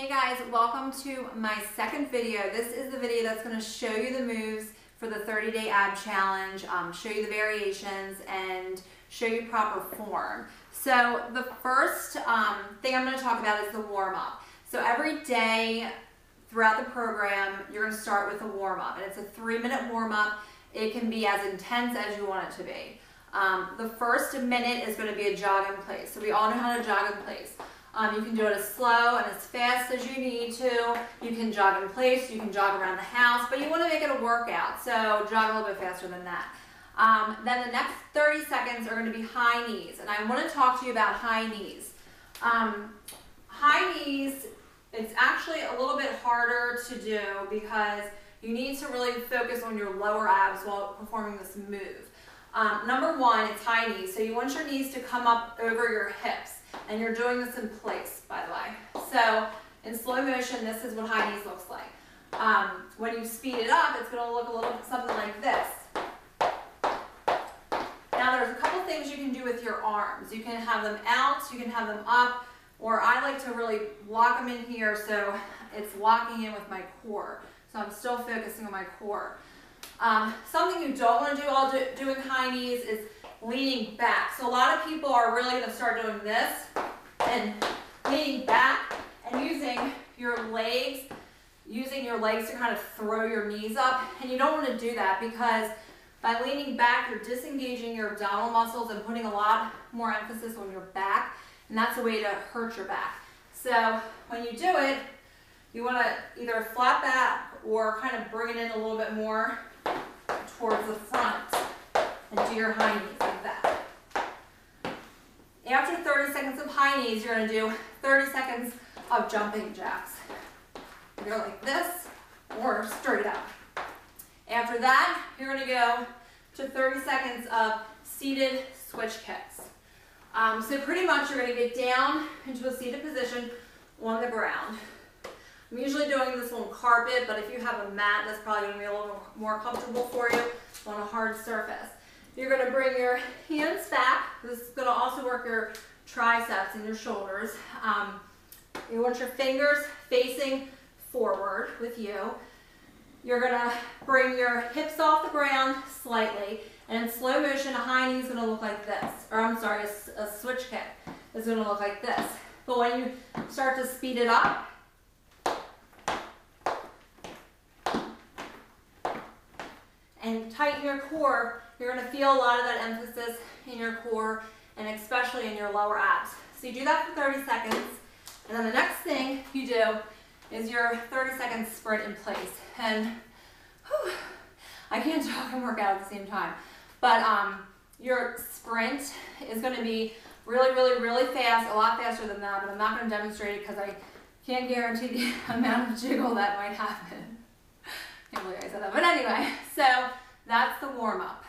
Hey guys, welcome to my second video. This is the video that's going to show you the moves for the 30-day ab challenge, show you the variations, and show you proper form. So the first thing I'm going to talk about is the warm-up. So every day throughout the program, you're going to start with a warm-up, and it's a 3-minute warm-up. It can be as intense as you want it to be. The first minute is going to be a jog in place. So we all know how to jog in place. You can do it as slow and as fast as you need to. You can jog in place, you can jog around the house, but you want to make it a workout, so jog a little bit faster than that. Then the next 30 seconds are going to be high knees, and I want to talk to you about high knees. High knees, it's actually a little bit harder to do because you need to really focus on your lower abs while performing this move. Number one, it's high knees, so you want your knees to come up over your hips. And you're doing this in place, by the way. So in slow motion, this is what high knees looks like. When you speed it up, it's going to look a little something like this. Now there's a couple things you can do with your arms. You can have them out, you can have them up, or I like to really lock them in here so it's locking in with my core. So I'm still focusing on my core. Something you don't want to do while doing high knees is leaning back. So a lot of people are really going to start doing this and leaning back and using your legs to kind of throw your knees up. And you don't want to do that because by leaning back, you're disengaging your abdominal muscles and putting a lot more emphasis on your back. And that's a way to hurt your back. So when you do it, you want to either flat back or kind of bring it in a little bit more towards the front and do your high knees like that. After 30 seconds of high knees, you're going to do 30 seconds of jumping jacks. You go like this or straight up. After that, you're going to go to 30 seconds of seated switch kicks. So pretty much you're going to get down into a seated position on the ground. I'm usually doing this on carpet, but if you have a mat, that's probably going to be a little more comfortable for you on a hard surface. You're going to bring your hands back. This is going to also work your triceps and your shoulders. You want your fingers facing forward with you. You're going to bring your hips off the ground slightly. And in slow motion, a high knee is going to look like this. Or I'm sorry, a switch kick is going to look like this. But when you start to speed it up, and tighten your core, you're going to feel a lot of that emphasis in your core and especially in your lower abs. So you do that for 30 seconds, and then the next thing you do is your 30-second sprint in place. And whew, I can't talk and work out at the same time. But your sprint is going to be really, really, really fast, a lot faster than that, but I'm not going to demonstrate it because I can't guarantee the amount of jiggle that might happen. I can't believe I said that, but anyway, so that's the warm-up.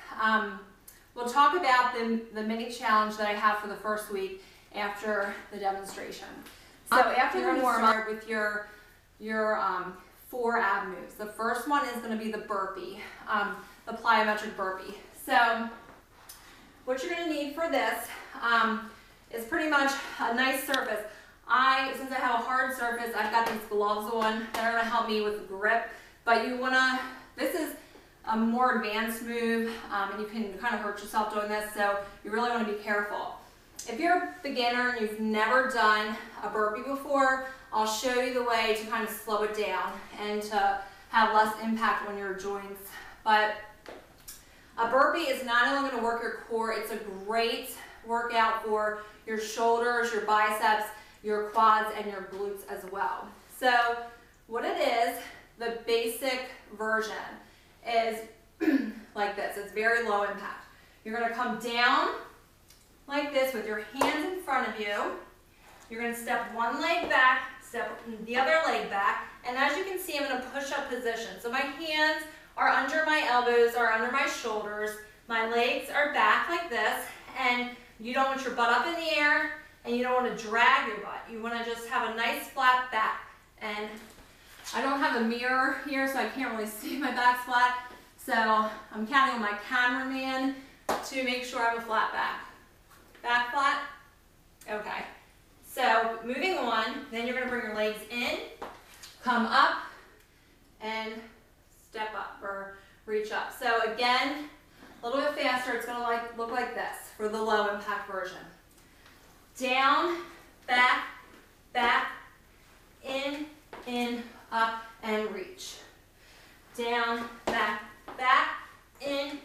We'll talk about the mini challenge that I have for the first week after the demonstration. So after the warm-up with your 4 ab moves. The first one is going to be the burpee, the plyometric burpee. So what you're going to need for this is pretty much a nice surface. Since I have a hard surface, I've got these gloves on that are going to help me with grip. But you want to, this is a more advanced move, and you can kind of hurt yourself doing this, so you really want to be careful. If you're a beginner and you've never done a burpee before, I'll show you the way to kind of slow it down and to have less impact on your joints. But a burpee is not only going to work your core, it's a great workout for your shoulders, your biceps, your quads, and your glutes as well. So what it is, the basic version is like this. It's very low impact. You're going to come down like this with your hands in front of you. You're going to step one leg back, step the other leg back, and as you can see, I'm going to push up position. So my hands are under my elbows or under my shoulders. My legs are back like this, and you don't want your butt up in the air, and you don't want to drag your butt. You want to just have a nice flat back. And I don't have a mirror here, so I can't really see my back flat. So I'm counting on my cameraman to make sure I have a flat back. Back flat? Okay. So moving on, then you're going to bring your legs in like this for the low impact version. Down, back, back, in, up, and reach. Down, back, back, in,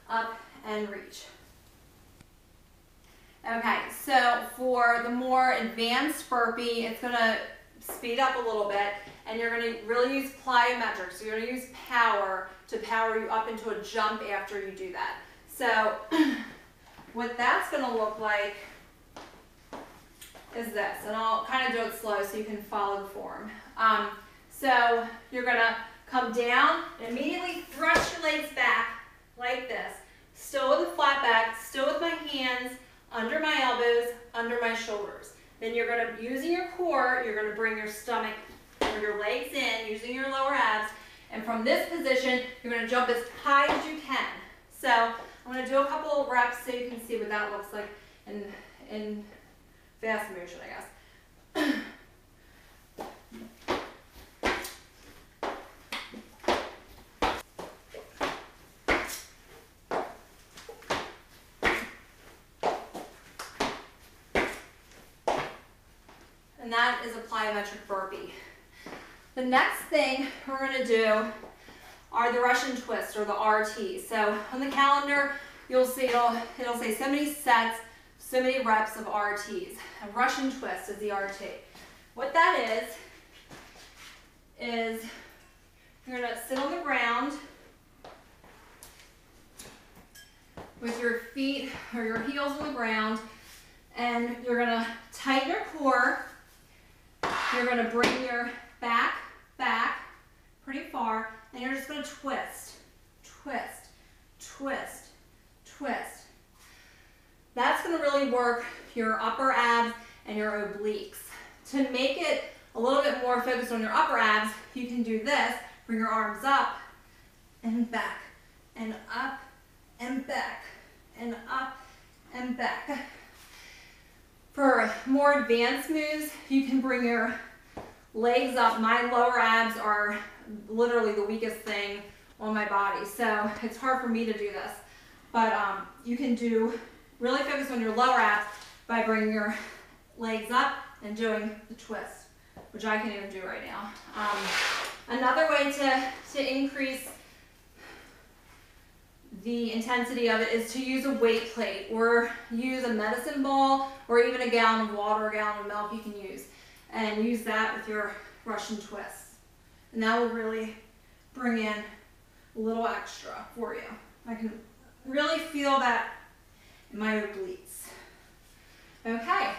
up, and reach. Okay, so for the more advanced burpee, it's going to speed up a little bit, and you're going to really use plyometrics. So you're going to use power to power you up into a jump after you do that. So what that's going to look like is this, and I'll kind of do it slow so you can follow the form. So you're going to come down and immediately thrust your legs back like this, still with a flat back, still with my hands under my elbows, under my shoulders. Then you're going to, using your core, you're going to bring your stomach or your legs in, using your lower abs, and from this position, you're going to jump as high as you can. So I'm going to do a couple of reps so you can see what that looks like in fast motion, I guess. And that is a plyometric burpee. The next thing we're going to do are the Russian twists, or the RT. So on the calendar, you'll see it'll say so many sets, so many reps of RTs. A Russian twist is the RT. What that is you're going to sit on the ground with your feet or your heels on the ground, and you're going to tighten your core. You're going to bring your back pretty far, and you're just going to twist, twist, twist, twist. That's going to really work your upper abs and your obliques. To make it a little bit more focused on your upper abs, you can do this. Bring your arms up and back, and up and back, and up and back. For more advanced moves, you can bring your legs up. My lower abs are literally the weakest thing on my body, so it's hard for me to do this. But you can really focus on your lower abs by bringing your legs up and doing the twist, which I can't even do right now. Another way to increase the intensity of it is to use a weight plate, or use a medicine ball, or even a gallon of water, a gallon of milk you can use, and use that with your Russian twists. And that will really bring in a little extra for you. I can really feel that in my obliques. Okay.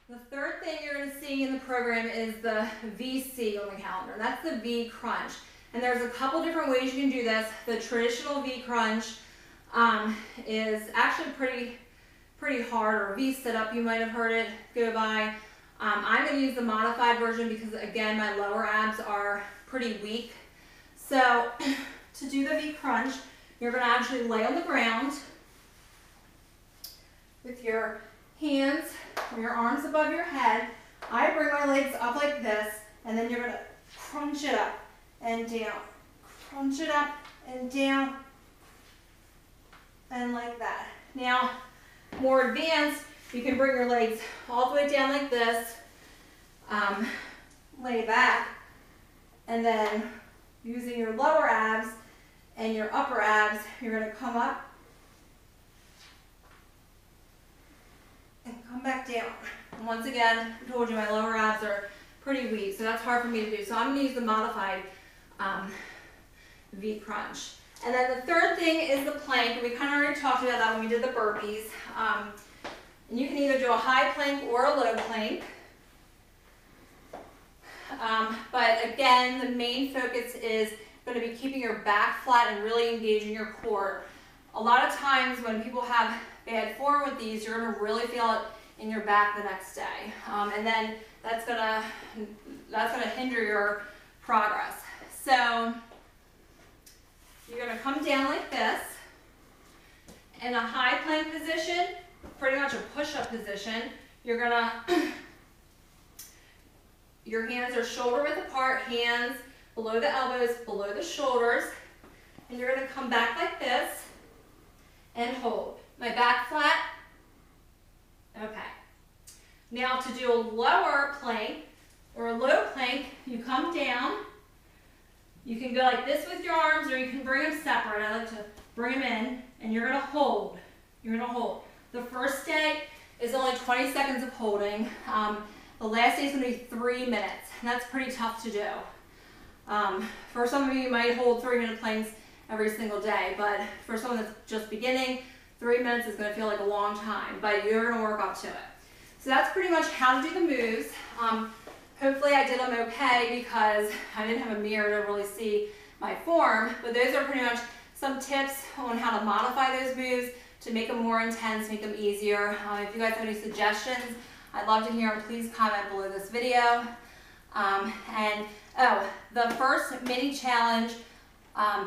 The third thing you're going to see in the program is the VC on the calendar. That's the V crunch. And there's a couple different ways you can do this. The traditional V crunch is actually pretty hard, or V sit up, you might have heard it go by. I'm going to use the modified version because, again, my lower abs are pretty weak. So to do the V crunch, you're going to actually lay on the ground with your hands or your arms above your head. I bring my legs up like this, and then you're going to crunch it up and down, crunch it up and down, and like that. Now, more advanced, you can bring your legs all the way down like this, lay back, and then using your lower abs and your upper abs, you're going to come up and come back down. And once again, I told you my lower abs are pretty weak, so that's hard for me to do. So I'm going to use the modified V crunch. And then the third thing is the plank. We kind of already talked about that when we did the burpees. And you can either do a high plank or a low plank. But again, the main focus is going to be keeping your back flat and really engaging your core. A lot of times when people have bad form with these, you're going to really feel it in your back the next day. And then that's going to hinder your progress. So you're going to come down like this in a high plank position, pretty much a push-up position. You're going to, your hands are shoulder width apart, hands below the elbows, below the shoulders, and you're going to come back like this, and hold. My back flat. Okay. Now to do a lower plank or a low plank, you come down. You can go like this with your arms, or you can bring them separate. I like to bring them in, and you're gonna hold. You're gonna hold. The first day is only 20 seconds of holding. The last day is gonna be 3 minutes, and that's pretty tough to do. For some of you, you might hold 3-minute planks every single day, but for someone that's just beginning, 3 minutes is gonna feel like a long time, but you're gonna work up to it. So that's pretty much how to do the moves. Hopefully I did them okay because I didn't have a mirror to really see my form, but those are pretty much some tips on how to modify those moves to make them more intense, make them easier. If you guys have any suggestions, I'd love to hear them. Please comment below this video. The first mini challenge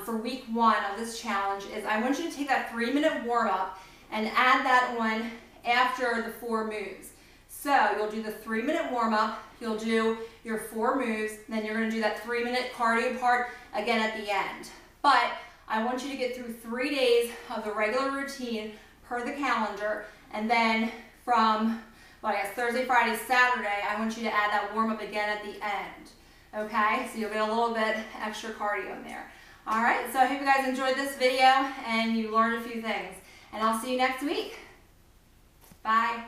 for week 1 of this challenge is I want you to take that 3-minute warm-up and add that on after the 4 moves. So you'll do the 3-minute warm-up, you'll do your 4 moves, then you're going to do that 3-minute cardio part again at the end. But I want you to get through 3 days of the regular routine per the calendar, and then from, well, I guess Thursday, Friday, Saturday, I want you to add that warm-up again at the end. Okay, so you'll get a little bit extra cardio in there. All right, so I hope you guys enjoyed this video and you learned a few things. And I'll see you next week. Bye.